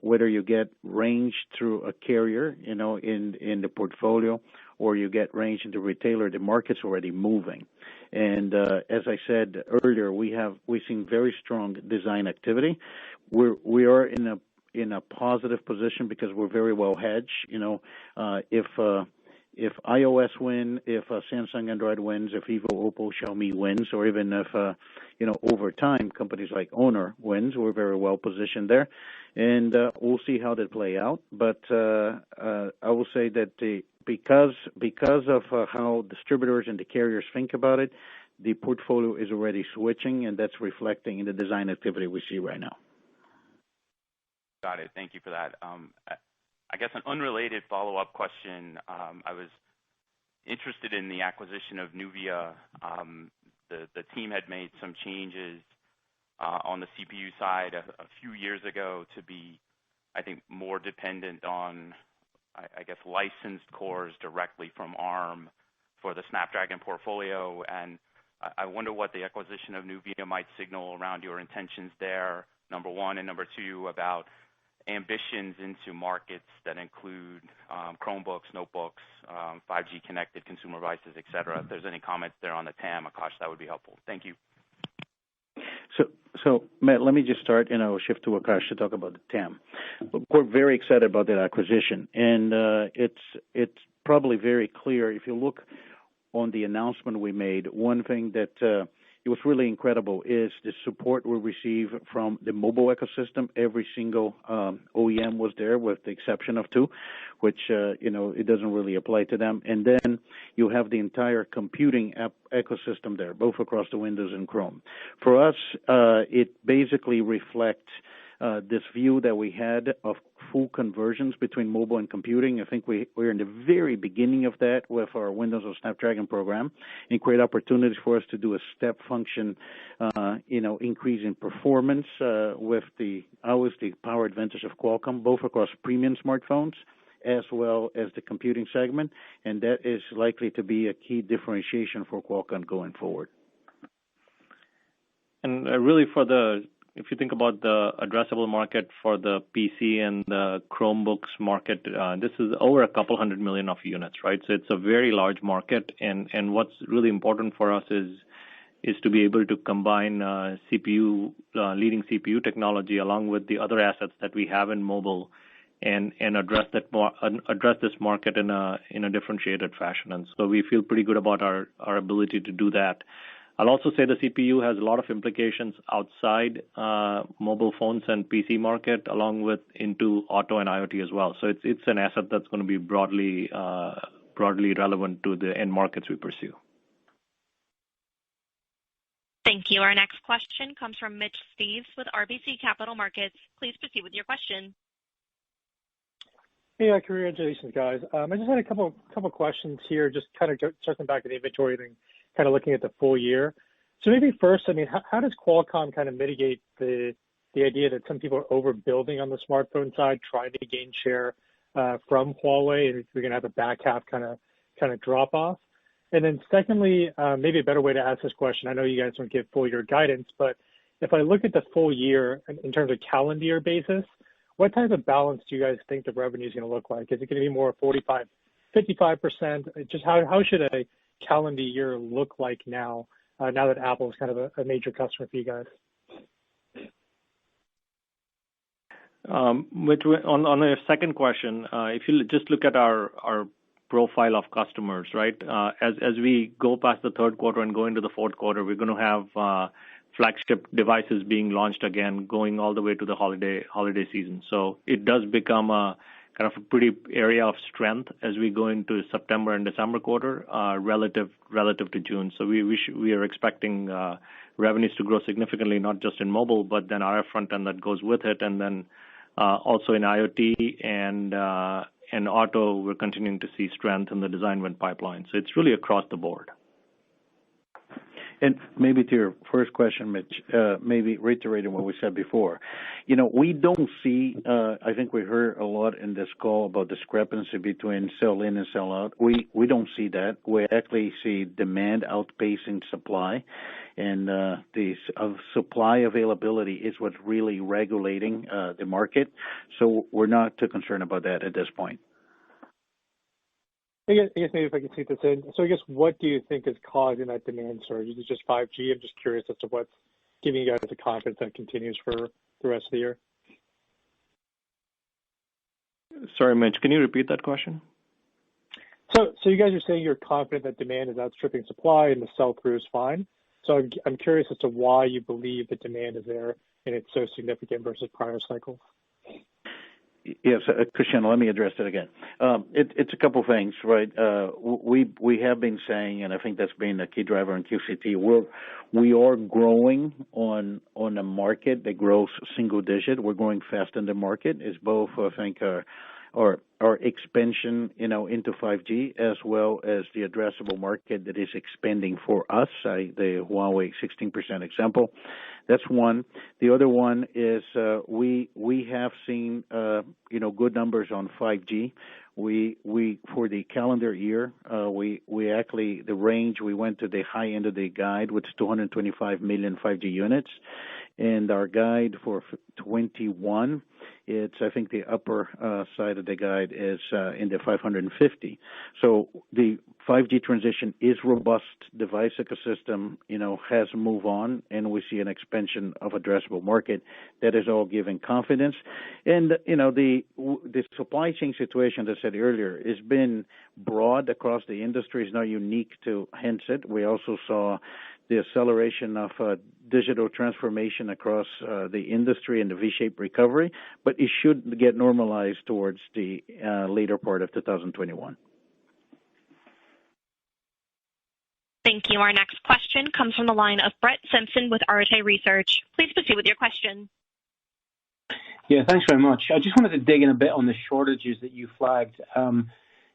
whether you get range through a carrier, in the portfolio, or you get range in the retailer. The market's already moving. And as I said earlier, we've seen very strong design activity. We are in a positive position because we're very well hedged. If iOS win, if Samsung Android wins, if Vivo, Oppo, Xiaomi wins, or even if over time companies like Honor wins, we're very well positioned there, and we'll see how that play out. But I will say that because of how distributors and the carriers think about it, the portfolio is already switching, and that's reflecting in the design activity we see right now. Got it. Thank you for that. I guess an unrelated follow-up question. I was interested in the acquisition of Nuvia. The team had made some changes on the CPU side a few years ago to be, I think, more dependent on, I guess, licensed cores directly from ARM for the Snapdragon portfolio. And I wonder what the acquisition of Nuvia might signal around your intentions there, number one, and number two, about ambitions into markets that include Chromebooks, notebooks, 5G connected consumer devices, et cetera. If there's any comments there on the TAM, Akash, that would be helpful. Thank you. So Matt, let me just start, and I will shift to Akash to talk about the TAM. We're very excited about that acquisition, and it's probably very clear. If you look on the announcement we made, one thing that it was really incredible is the support we receive from the mobile ecosystem. Every single OEM was there, with the exception of two, which it doesn't really apply to them. And then you have the entire computing app ecosystem there, both across the Windows and Chrome. For us, it basically reflects this view that we had of full conversions between mobile and computing. I think we're in the very beginning of that with our Windows on Snapdragon program, and create opportunities for us to do a step function, increase in performance with the power advantage of Qualcomm, both across premium smartphones as well as the computing segment, and that is likely to be a key differentiation for Qualcomm going forward. And really, if you think about the addressable market for the PC and the Chromebooks market, this is over a couple 100 million of units, right? So it's a very large market, and what's really important for us is to be able to combine leading CPU technology along with the other assets that we have in mobile, and address this market in a differentiated fashion. And so we feel pretty good about our ability to do that. I'll also say the CPU has a lot of implications outside mobile phones and PC market, along with into auto and IoT as well. So it's an asset that's going to be broadly relevant to the end markets we pursue. Thank you. Our next question comes from Mitch Steves with RBC Capital Markets. Please proceed with your question. Hey, congratulations, guys. I just had a couple questions here, just kind of circling back to the inventory thing, kind of looking at the full year. So maybe first, how does Qualcomm kind of mitigate the idea that some people are overbuilding on the smartphone side, trying to gain share from Huawei, and we're going to have a back half kind of drop off? And then secondly, maybe a better way to ask this question, I know you guys don't give full year guidance, but if I look at the full year in terms of calendar year basis, what type of balance do you guys think the revenue is going to look like? Is it going to be more 45, 55%? Just how should a calendar year look like now that Apple is kind of a major customer for you guys? On the second question, if you just look at our profile of customers, right? As we go past the third quarter and go into the fourth quarter, we're going to have flagship devices being launched again, going all the way to the holiday season. So it does become a kind of a pretty area of strength as we go into September and December quarter, relative to June. So we are expecting revenues to grow significantly, not just in mobile, but then RF front end that goes with it, and then also in IoT and auto, we're continuing to see strength in the design win pipeline. So it's really across the board. And maybe to your first question, Mitch, maybe reiterating what we said before. We don't see, I think we heard a lot in this call about discrepancy between sell-in and sell-out. We don't see that. We actually see demand outpacing supply, and the supply availability is what's really regulating the market. So we're not too concerned about that at this point. I guess maybe if I can take this in. So I guess what do you think is causing that demand surge? Is it just 5G? I'm just curious as to what's giving you guys the confidence that continues for the rest of the year. Sorry, Mitch, can you repeat that question? So you guys are saying you're confident that demand is outstripping supply and the sell-through is fine. So I'm curious as to why you believe the demand is there and it's so significant versus prior cycles. Yes, Cristiano, let me address that again. It's a couple things, right? We have been saying, and I think that's been a key driver in QCT. We are growing on a market that grows single digit. We're growing fast in the market. It's both, I think, our expansion, into 5G as well as the addressable market that is expanding for us. The Huawei 16% example. That's one. The other one is we have seen good numbers on 5G. We for the calendar year we actually the range we went to the high end of the guide, which is 225 million 5G units, and our guide for 21. It's, I think, the upper side of the guide is in the 550. So the 5G transition is robust. Device ecosystem, has moved on, and we see an expansion of addressable market. That is all giving confidence. And the supply chain situation, as I said earlier, has been broad across the industry. It's not unique to handset. We also saw the acceleration of digital transformation across the industry and the V-shaped recovery, but it should get normalized towards the later part of 2021. Thank you. Our next question comes from the line of Brett Simpson with Arete Research. Please proceed with your question. Yeah, thanks very much. I just wanted to dig in a bit on the shortages that you flagged.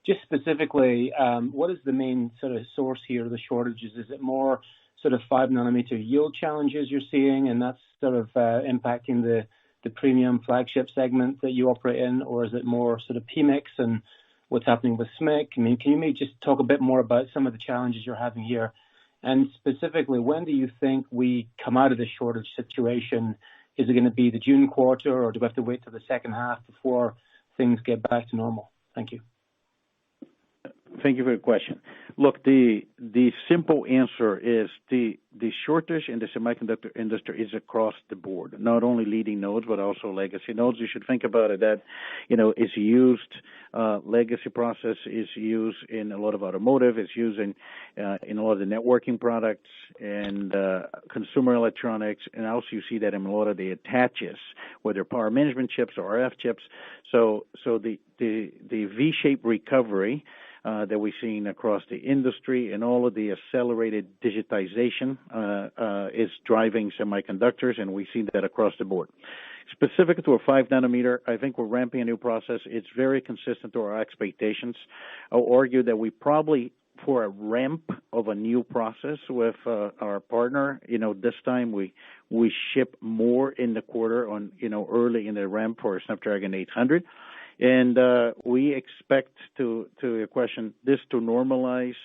Just specifically, what is the main sort of source here of the shortages? Is it more sort of 5-nanometer yield challenges you're seeing, and that's sort of impacting the premium flagship segment that you operate in, or is it more sort of PMIX and what's happening with SMIC? I mean, can you maybe just talk a bit more about some of the challenges you're having here? And specifically, when do you think we come out of this shortage situation? Is it going to be the June quarter, or do we have to wait till the second half before things get back to normal? Thank you. Thank you for your question. Look, the simple answer is the shortage in the semiconductor industry is across the board, not only leading nodes, but also legacy nodes. You should think about it that, it's used, legacy process is used in a lot of automotive, it's used in a lot of the networking products and consumer electronics, and also you see that in a lot of the attaches, whether power management chips or RF chips. So the V-shaped recovery that we've seen across the industry and all of the accelerated digitization is driving semiconductors, and we see that across the board. Specific to a 5-nanometer, I think we're ramping a new process. It's very consistent to our expectations. I'll argue that we probably, for a ramp of a new process with our partner, this time we ship more in the quarter on, early in the ramp for Snapdragon 800. And we expect, to your question, this to normalize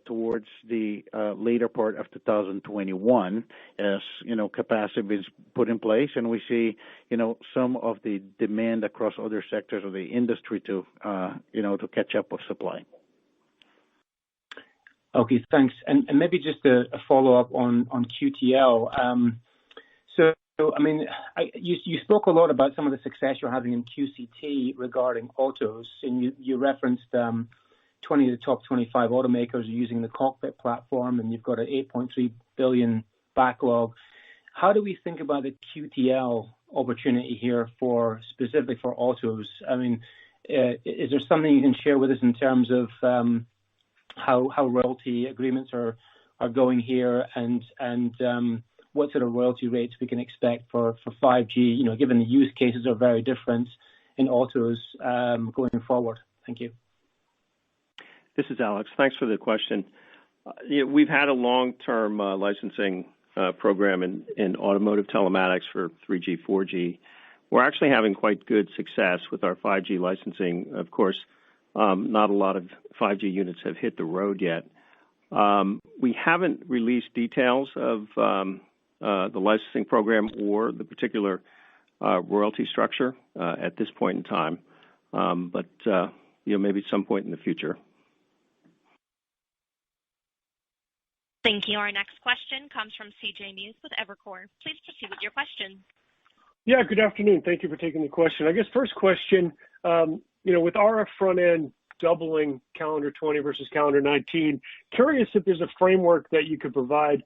towards the later part of 2021 as, capacity is put in place, and we see, some of the demand across other sectors of the industry to catch up with supply. Okay, thanks. And maybe just a follow-up on QTL. So, I mean, you spoke a lot about some of the success you're having in QCT regarding autos, and you referenced 20 of the top 25 automakers are using the cockpit platform, and you've got an 8.3 billion backlog. How do we think about the QTL opportunity here specifically for autos? I mean, is there something you can share with us in terms of how royalty agreements are going here, and what sort of royalty rates we can expect for 5G, given the use cases are very different in autos going forward? Thank you. This is Alex. Thanks for the question. We've had a long-term licensing program in automotive telematics for 3G, 4G. We're actually having quite good success with our 5G licensing. Of course, not a lot of 5G units have hit the road yet. We haven't released details of the licensing program or the particular royalty structure at this point in time, but maybe at some point in the future. Thank you. Our next question comes from C.J. Muse with Evercore. Please proceed with your question. Yeah, good afternoon. Thank you for taking the question. I guess first question, with RF front end doubling calendar 20 versus calendar 19, curious if there's a framework that you could provide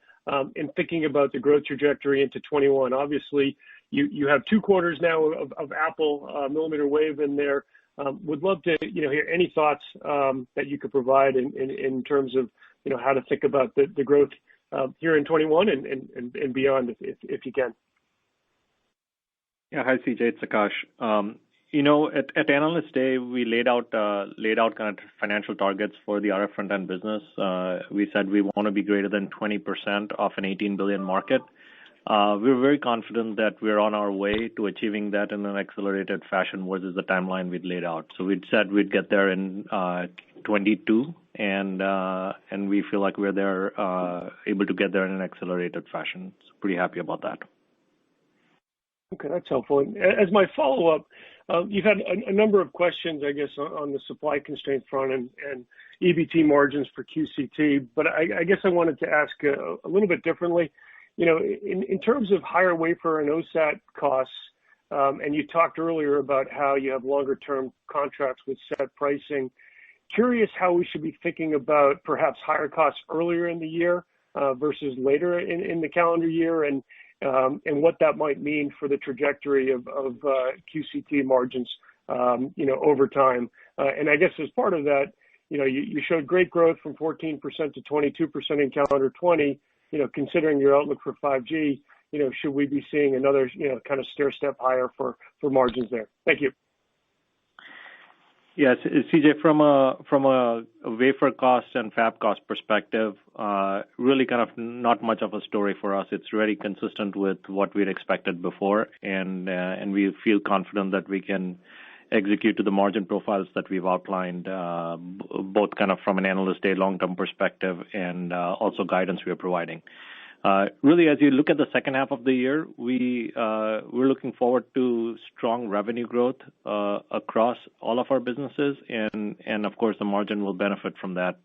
in thinking about the growth trajectory into 21. Obviously, you have 2 quarters now of Apple millimeter wave in there. Would love to hear any thoughts that you could provide in terms of how to think about the growth here in 21 and beyond, if you can. Yeah, hi CJ, it's Akash. At Analyst Day, we laid out kind of financial targets for the RF front end business. We said we want to be greater than 20% of an 18 billion market. We're very confident that we're on our way to achieving that in an accelerated fashion versus the timeline we'd laid out. So we'd said we'd get there in 22, and we feel like we're there, able to get there in an accelerated fashion. So pretty happy about that. Okay, that's helpful. And as my follow-up, you've had a number of questions, I guess, on the supply constraint front and EBT margins for QCT, but I guess I wanted to ask a little bit differently. In terms of higher wafer and OSAT costs, and you talked earlier about how you have longer-term contracts with set pricing, curious how we should be thinking about perhaps higher costs earlier in the year versus later in the calendar year, and what that might mean for the trajectory of QCT margins, over time. And I guess as part of that, you showed great growth from 14% to 22% in calendar 20. Considering your outlook for 5G, should we be seeing another, kind of stair step higher for margins there? Thank you. Yes, CJ, from a wafer cost and fab cost perspective, really kind of not much of a story for us. It's really consistent with what we'd expected before, and we feel confident that we can execute to the margin profiles that we've outlined, both kind of from an Analyst Day long-term perspective and also guidance we are providing. Really, as you look at the second half of the year, we're looking forward to strong revenue growth across all of our businesses, and of course the margin will benefit from that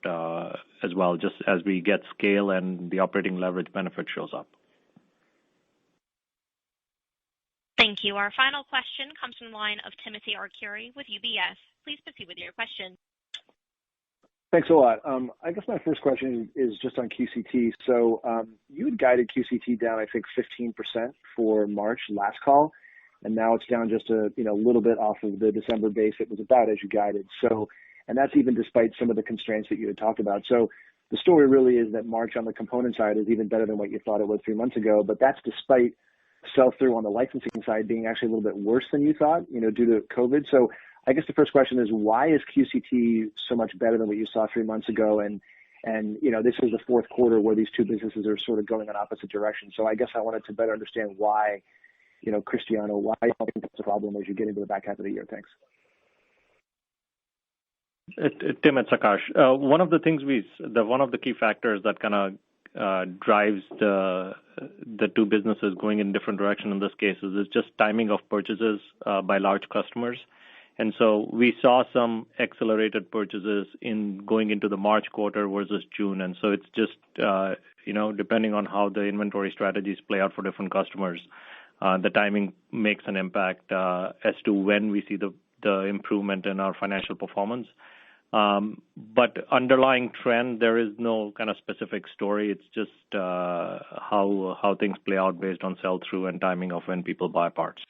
as well, just as we get scale and the operating leverage benefit shows up. Thank you. Our final question comes from the line of Timothy Arcuri with UBS. Please proceed with your question. Thanks a lot. I guess my first question is just on QCT. So you had guided QCT down, I think, 15% for March last call, and now it's down just a little bit off of the December base. It was about as you guided. So, and that's even despite some of the constraints that you had talked about. So the story really is that March on the component side is even better than what you thought it was 3 months ago, but that's despite sell-through on the licensing side being actually a little bit worse than you thought, due to COVID. So I guess the first question is, why is QCT so much better than what you saw 3 months ago? And this is the fourth quarter where these two businesses are sort of going in opposite directions. So I guess I wanted to better understand why, Cristiano, why you think that's a problem as you get into the back half of the year. Thanks. Tim, it's Akash. One of the key factors that kind of drives the two businesses going in different direction in this case is just timing of purchases by large customers. And so we saw some accelerated purchases going into the March quarter versus June. And so it's just, depending on how the inventory strategies play out for different customers, the timing makes an impact as to when we see the improvement in our financial performance. But underlying trend, there is no kind of specific story. It's just how things play out based on sell-through and timing of when people buy parts.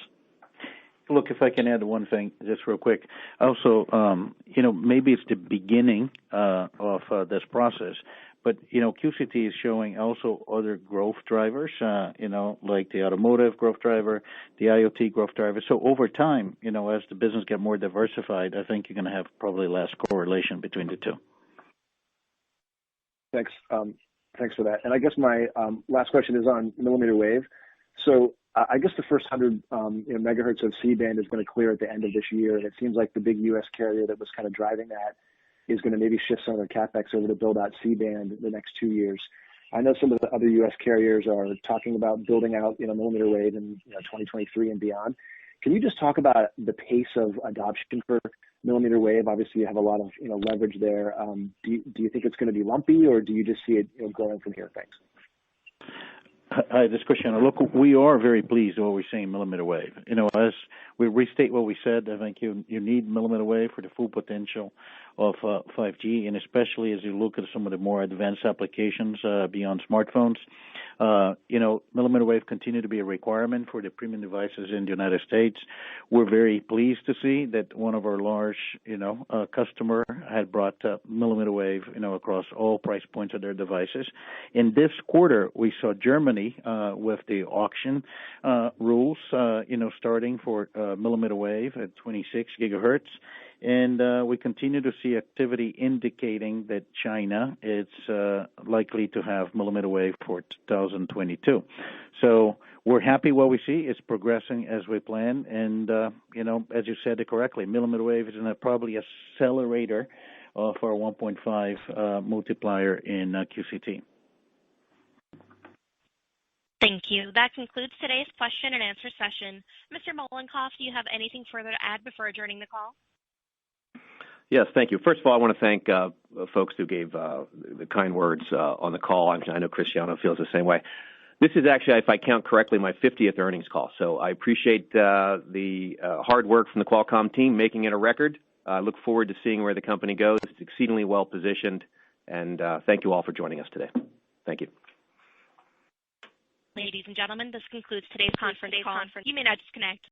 Look, if I can add one thing just real quick. Also, maybe it's the beginning of this process, but, QCT is showing also other growth drivers, like the automotive growth driver, the IoT growth driver. So over time, as the business get more diversified, I think you're going to have probably less correlation between the two. Thanks. Thanks for that. And I guess my last question is on millimeter wave. So I guess the first 100 megahertz of C-band is going to clear at the end of this year, and it seems like the big U.S. carrier that was kind of driving that is going to maybe shift some of their capex over to build out C-band in the next 2 years. I know some of the other U.S. carriers are talking about building out, millimeter wave in 2023 and beyond. Can you just talk about the pace of adoption for millimeter wave? Obviously, you have a lot of leverage there. Do you think it's going to be lumpy, or do you just see it growing from here? Thanks. Hi, this is Cristiano. Look, we are very pleased with what we're seeing in millimeter wave. As we restate what we said, I think you need millimeter wave for the full potential of 5G, and especially as you look at some of the more advanced applications beyond smartphones. Millimeter wave continue to be a requirement for the premium devices in the United States. We're very pleased to see that one of our large, customer had brought millimeter wave, across all price points of their devices. In this quarter, we saw Germany with the auction rules, starting for millimeter wave at 26 gigahertz. And we continue to see activity indicating that China is likely to have millimeter wave for 2022. So we're happy what we see. It's progressing as we plan. And, as you said it correctly, millimeter wave is probably accelerator of our 1.5 multiplier in QCT. Thank you. That concludes today's question and answer session. Mr. Mullenkov, do you have anything further to add before adjourning the call? Yes, thank you. First of all, I want to thank folks who gave the kind words on the call. I know Cristiano feels the same way. This is actually, if I count correctly, my 50th earnings call. So I appreciate the hard work from the Qualcomm team making it a record. I look forward to seeing where the company goes. It's exceedingly well positioned. And thank you all for joining us today. Thank you. Ladies and gentlemen, this concludes today's conference call. You may now disconnect.